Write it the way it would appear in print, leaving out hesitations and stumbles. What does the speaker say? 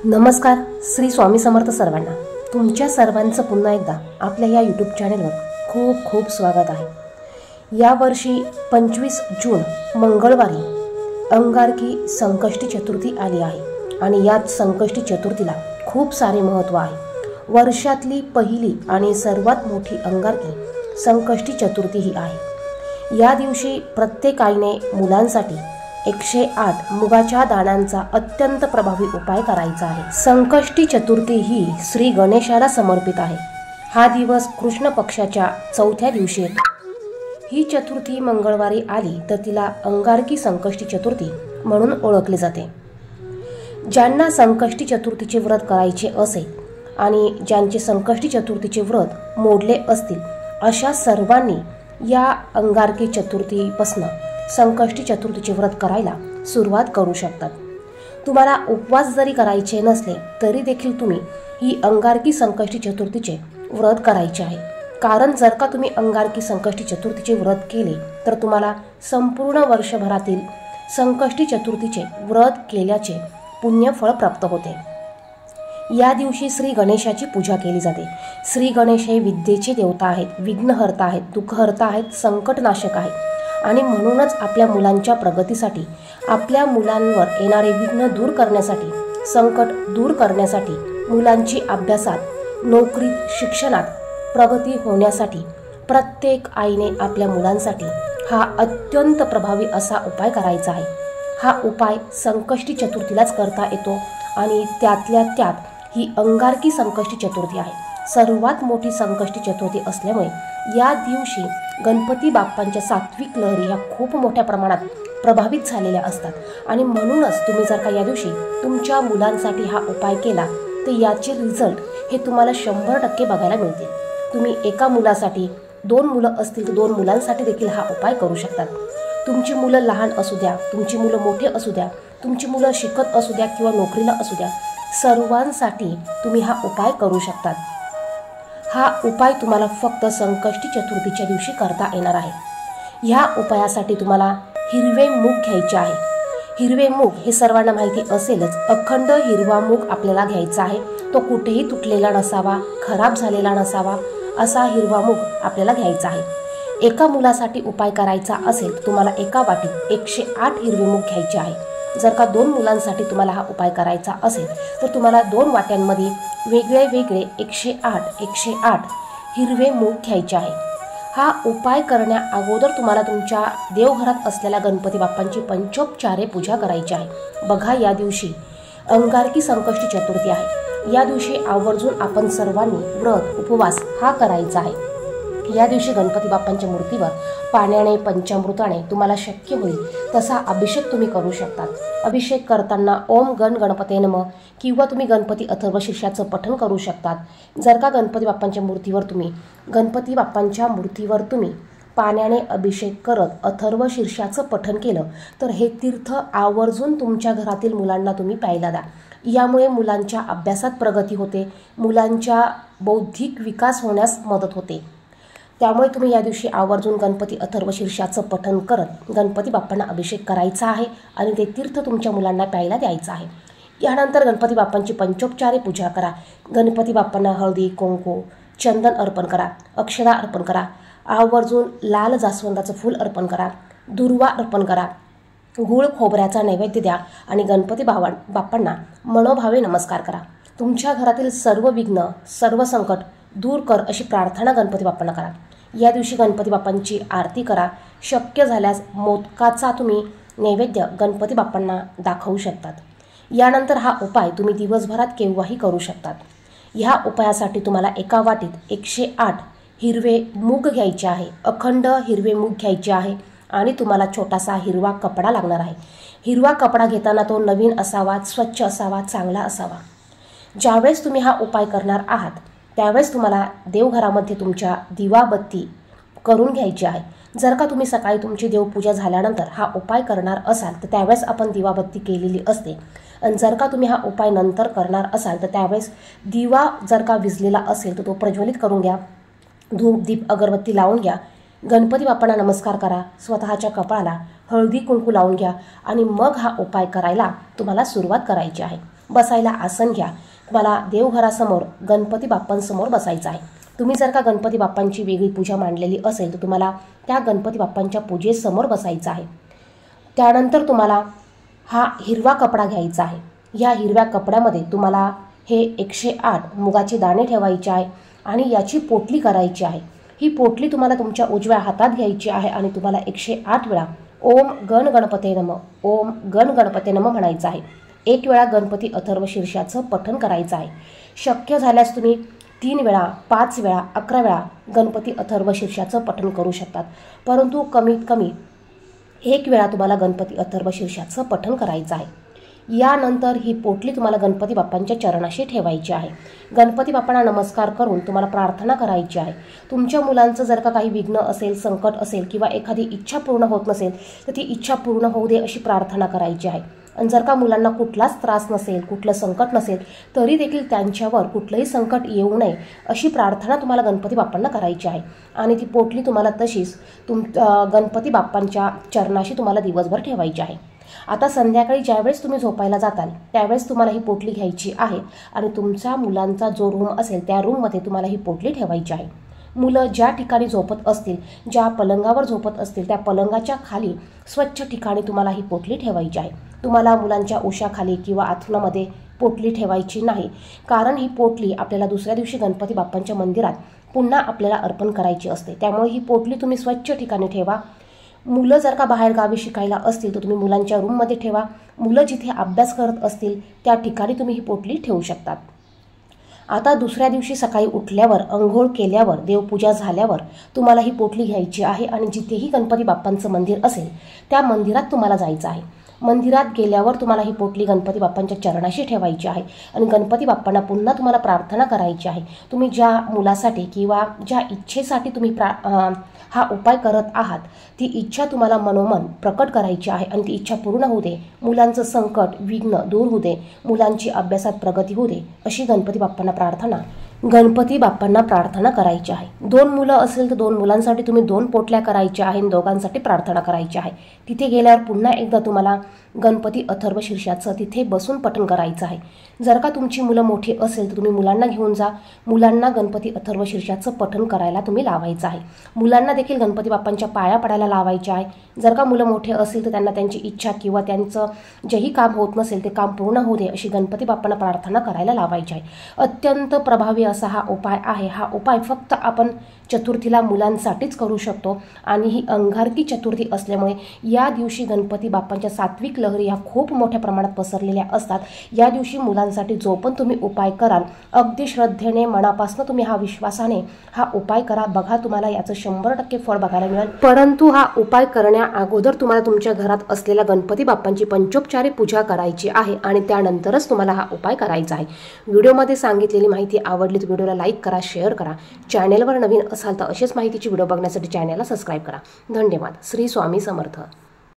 नमस्कार. श्री स्वामी समर्थ सर्वांना. तुमच्या सर्वांचं पुन्हा एकदा आपल्या या यूट्यूब चॅनेलवर खूप खूप स्वागत आहे. यावर्षी 25 जून मंगळवारी अंगारकी संकष्टी चतुर्थी आली आहे आणि यात संकष्टी चतुर्थीला खूप सारे महत्त्व आहे. वर्षातली पहिली आणि सर्वात मोठी अंगारकी संकष्टी चतुर्थी ही आहे. या दिवशी प्रत्येक आईने मुलांसाठी 108 मुगाच्या दाण्यांचा अत्यंत प्रभावी उपाय करायचा आहे. संकष्टी चतुर्थी ही श्री गणेशाला समर्पित आहे. हा दिवस कृष्ण पक्षाच्या चौथ्या दिवशी येतो. ही चतुर्थी मंगळवारी आली तर तिला अंगारकी संकष्टी चतुर्थी म्हणून ओळखले जाते. ज्यांना संकष्टी चतुर्थीचे व्रत करायचे असेल आणि ज्यांचे संकष्टी चतुर्थीचे व्रत मोडले असतील अशा सर्वांनी या अंगारकी चतुर्थीपासून संकष्टी चतुर्थीचे व्रत करायला सुरुवात करू शकतात. तुम्हाला उपवास जरी करायचे नसले तरी देखील तुम्ही ही अंगारकी संकष्टी चतुर्थीचे व्रत करायचे आहे. कारण जर का तुम्ही अंगारकी संकष्टी चतुर्थीचे व्रत केले तर तुम्हाला संपूर्ण वर्षभरातील संकष्टी चतुर्थीचे व्रत केल्याचे पुण्यफळ प्राप्त होते. या दिवशी श्री गणेशाची पूजा केली जाते. श्री गणेश हे विद्येचे देवता आहेत, विघ्नहर्ता आहेत, दुःखहर्ता आहेत, संकटनाशक आहेत आणि म्हणूनच आपल्या मुलांच्या प्रगतीसाठी, आपल्या मुलांवर येणारे विघ्न दूर करण्यासाठी, संकट दूर करण्यासाठी, मुलांची अभ्यासात, नोकरीत, शिक्षणात प्रगती होण्यासाठी प्रत्येक आईने आपल्या मुलांसाठी हा अत्यंत प्रभावी असा उपाय करायचा आहे. हा उपाय संकष्टी चतुर्थीलाच करता येतो आणि त्यातल्या त्यात ही अंगारकी संकष्टी चतुर्थी आहे. सर्वात मोठी संकष्टी चतुर्थी असल्यामुळे या दिवशी गणपती बाप्पांच्या सात्विक लहरी ह्या खूप मोठ्या प्रमाणात प्रभावित झालेल्या असतात आणि म्हणूनच तुम्ही जर का या दिवशी तुमच्या मुलांसाठी हा उपाय केला तर याचे रिझल्ट हे तुम्हाला 100% बघायला मिळतील. तुम्ही एका मुलासाठी, 2 मुलं असतील तर 2 मुलांसाठी देखील हा उपाय करू शकतात. तुमची मुलं लहान असू द्या, तुमची मुलं मोठे असू द्या, तुमची मुलं शिकत असू द्या किंवा नोकरीला असू द्या, सर्वांसाठी तुम्ही हा उपाय करू शकतात. हा उपाय तुम्हाला फक्त संकष्टी चतुर्थीच्या दिवशी करता येणार आहे. ह्या उपायासाठी तुम्हाला हिरवे मूग घ्यायचे आहे. हिरवे मूग हे सर्वांना माहिती असेलच. अखंड हिरवा मूग आपल्याला घ्यायचा आहे. तो कुठेही तुटलेला नसावा, खराब झालेला नसावा असा हिरवा मूग आपल्याला घ्यायचा आहे. एका मुलासाठी उपाय करायचा असेल तर तुम्हाला एका वाटीत 108 हिरवे मूग घ्यायचे आहे. जर का 2 मुलांसाठी तुम्हाला हा उपाय करायचा असेल तर तुम्हाला 2 वाट्यांमध्ये वेगळे वेगळे 108 हिरवे मूग घ्यायचे आहे. हा उपाय करण्या अगोदर तुम्हाला तुमच्या देवघरात असलेल्या गणपती बाप्पांची पंचोपचारे पूजा करायची आहे. बघा, या दिवशी अंगारकी संकष्टी चतुर्थी आहे. या दिवशी आवर्जून आपण सर्वांनी व्रत, उपवास हा करायचा आहे. या दिवशी गणपती बाप्पांच्या मूर्तीवर पाण्याने, पंचामृताने तुम्हाला शक्य होईल तसा अभिषेक तुम्ही करू शकतात. अभिषेक करताना ओम गण गणपते नमः किंवा तुम्ही गणपती अथर्व शीर्षाचं पठण करू शकतात. जर का गणपती बाप्पांच्या मूर्तीवर तुम्ही पाण्याने अभिषेक करत अथर्व शीर्षाचं पठण केलं तर हे तीर्थ आवर्जून तुमच्या घरातील मुलांना तुम्ही प्यायला द्या. यामुळे मुलांच्या अभ्यासात प्रगती होते, मुलांच्या बौद्धिक विकास होण्यास मदत होते. त्यामुळे तुम्ही या दिवशी आवर्जून गणपती अथर्व शीर्षाचं पठण करत गणपती बाप्पांना अभिषेक करायचा आहे आणि ते तीर्थ तुमच्या मुलांना प्यायला द्यायचं आहे. यानंतर गणपती बाप्पांची पंचोपचारे पूजा करा. गणपती बाप्पांना हळदी, कुंकू, चंदन अर्पण करा, अक्षदा अर्पण करा, आवर्जून लाल जास्वंदाचं फूल अर्पण करा, दुर्वा अर्पण करा, गूळ खोबऱ्याचा नैवेद्य द्या आणि गणपती बाप्पांना मनोभावे नमस्कार करा. तुमच्या घरातील सर्व विघ्न, सर्व संकट दूर कर अशी प्रार्थना गणपती बाप्पांना करा. या दिवशी गणपती बाप्पांची आरती करा. शक्य झाल्यास मोदकाचा तुम्ही नैवेद्य गणपती बाप्पांना दाखवू शकतात. यानंतर हा उपाय तुम्ही दिवसभरात केव्हाही करू शकतात. ह्या उपायासाठी तुम्हाला एका वाटीत 108 हिरवे मूग घ्यायचे आहे. अखंड हिरवे मूग घ्यायचे आहे आणि तुम्हाला छोटासा हिरवा कपडा लागणार आहे. हिरवा कपडा घेताना तो नवीन असावा, स्वच्छ असावा, चांगला असावा. ज्यावेळेस तुम्ही हा उपाय करणार आहात त्यावेळेस तुम्हाला देवघरामध्ये तुमच्या दिवाबत्ती करून घ्यायची आहे. जर का तुम्ही सकाळी तुमची देवपूजा झाल्यानंतर हा उपाय करणार असाल तर त्यावेळेस आपण दिवाबत्ती केलेली असते आणि जर का तुम्ही हा उपाय नंतर करणार असाल तर त्यावेळेस दिवा जर का विझलेला असेल तर तो प्रज्वलित करून घ्या. धूप, दीप, अगरबत्ती लावून घ्या. गणपती बाप्पांना नमस्कार करा. स्वतःच्या कपाळाला हळदी कुंकू लावून घ्या आणि मग हा उपाय करायला तुम्हाला सुरुवात करायची आहे. बसायला आसन घ्या. तुम्हाला देवघरासमोर गणपती बाप्पांसमोर बसायचं आहे. तुम्ही जर का गणपती बाप्पांची वेगळी पूजा मांडलेली असेल तर तुम्हाला त्या गणपती बाप्पांच्या पूजेसमोर बसायचं आहे. त्यानंतर तुम्हाला हा हिरवा कपडा घ्यायचा आहे. या हिरव्या कपड्यामध्ये तुम्हाला हे 108 मुगाचे दाणे ठेवायचे आहे आणि याची पोटली करायची आहे. ही पोटली तुम्हाला तुमच्या उजव्या हातात घ्यायची आहे आणि तुम्हाला 108 वेळा ओम गण गणपते नमः, ओम गण गणपते नमः म्हणायचं आहे. 1 वेळा गणपती अथर्व शीर्षाचं पठण करायचं आहे. शक्य झाल्यास तुम्ही 3 वेळा, 5 वेळा, 11 वेळा गणपती अथर्व शीर्षाचं पठण करू शकतात, परंतु कमीत कमी 1 वेळा तुम्हाला गणपती अथर्व शीर्षाचं पठण करायचं आहे. यानंतर ही पोटली तुम्हाला गणपती बाप्पांच्या चरणाशी ठेवायची आहे. गणपती बाप्पांना नमस्कार करून तुम्हाला प्रार्थना करायची आहे. तुमच्या मुलांचं जर का काही विघ्न असेल, संकट असेल किंवा एखादी इच्छा पूर्ण होत नसेल तर ती इच्छा पूर्ण होऊ दे अशी प्रार्थना करायची आहे. आणि जर का मुलांना कुठलाच त्रास नसेल, कुठलं संकट नसेल तरी देखील त्यांच्यावर कुठलंही संकट येऊ नये अशी प्रार्थना तुम्हाला गणपती बाप्पांना करायची आहे. आणि ती पोटली तुम्हाला तशीच गणपती बाप्पांच्या चरणाशी तुम्हाला दिवसभर ठेवायची आहे. आता संध्याकाळी ज्यावेळेस तुम्ही झोपायला जाताल त्यावेळेस तुम्हाला ही पोटली घ्यायची आहे आणि तुमच्या मुलांचा जो रूम असेल त्या रूममध्ये तुम्हाला ही पोटली ठेवायची आहे. मुलं ज्या ठिकाणी झोपत असतील, ज्या पलंगावर झोपत असतील त्या पलंगाच्या खाली स्वच्छ ठिकाणी तुम्हाला ही पोटली ठेवायची आहे. तुम्हाला मुलांच्या उशाखाली किंवा आथरुणामध्ये पोटली ठेवायची नाही, कारण ही पोटली आपल्याला दुसऱ्या दिवशी गणपती बाप्पांच्या मंदिरात पुन्हा आपल्याला अर्पण करायची असते. त्यामुळे ही पोटली तुम्ही स्वच्छ ठिकाणी ठेवा. मुलं जर का बाहेर गावी शिकायला असतील तर तुम्ही मुलांच्या रूममध्ये ठेवा. मुलं जिथे अभ्यास करत असतील त्या ठिकाणी तुम्ही ही पोटली ठेवू शकतात. आता दुसऱ्या दिवशी सकाळी उठल्यावर, अंघोळ केल्यावर, देवपूजा झाल्यावर तुम्हाला ही पोटली घ्यायची आहे आणि जिथेही गणपती बाप्पांचं मंदिर असेल त्या मंदिरात तुम्हाला जायचं आहे. मंदिरात गेल्यावर तुम्हाला ही पोटली गणपती बाप्पांच्या चरणाशी ठेवायची आहे आणि गणपती बाप्पांना पुन्हा तुम्हाला प्रार्थना करायची आहे. तुम्ही ज्या मुलासाठी किंवा ज्या इच्छेसाठी तुम्ही हा उपाय करत आहात ती इच्छा तुम्हाला मनोमन प्रकट करायची आहे आणि ती इच्छा पूर्ण होऊ दे. मुलांचं संकट, विघ्न दूर होऊ दे. मुलांची अभ्यासात प्रगती होऊ दे अशी गणपती बाप्पांना प्रार्थना करायची आहे. 2 मुलं असेल तर 2 मुलांसाठी तुम्ही 2 पोटल्या करायच्या आहे आणि दोघांसाठी प्रार्थना करायची आहे. तिथे गेल्यावर पुन्हा एकदा तुम्हाला गणपती अथर्व शीर्षाचं तिथे बसून पठण करायचं आहे. जर का तुमची मुलं मोठी असेल तर तुम्ही मुलांना घेऊन जा. मुलांना गणपती अथर्व शीर्षाचं पठण करायला तुम्ही लावायचं आहे. मुलांना देखील गणपती बाप्पांच्या पाया पडायला लावायचे आहे. जर का मुलं मोठे असेल तर त्यांना त्यांची इच्छा किंवा त्यांचं जेही काम होत नसेल ते काम पूर्ण होऊ दे अशी गणपती बाप्पांना प्रार्थना करायला लावायची आहे. अत्यंत प्रभावी असा हा उपाय आहे. हा उपाय फक्त आपण चतुर्थीला मुलांसाठीच करू शकतो आणि ही अंगारकी चतुर्थी असल्यामुळे या दिवशी गणपती बाप्पांच्या सात्विक लहरी ह्या खूप मोठ्या प्रमाणात पसरलेल्या असतात. या दिवशी मुलांसाठी जो पण तुम्ही उपाय कराल अगदी श्रद्धेने, मनापासून तुम्ही हा विश्वासाने हा उपाय करा. बघा तुम्हाला याचं 100% फळ बघायला मिळेल. परंतु हा उपाय करण्या अगोदर तुम्हाला तुमच्या घरात असलेल्या गणपती बाप्पांची पंचोपचारी पूजा करायची आहे आणि त्यानंतरच तुम्हाला हा उपाय करायचा आहे. व्हिडिओमध्ये सांगितलेली माहिती आवडली तर व्हिडिओला लाईक करा, शेअर करा. चॅनेलवर नवीन असाल तर अशीच माहितीची व्हिडिओ बघण्यासाठी चॅनेलला सबस्क्राईब करा. धन्यवाद. श्री स्वामी समर्थ.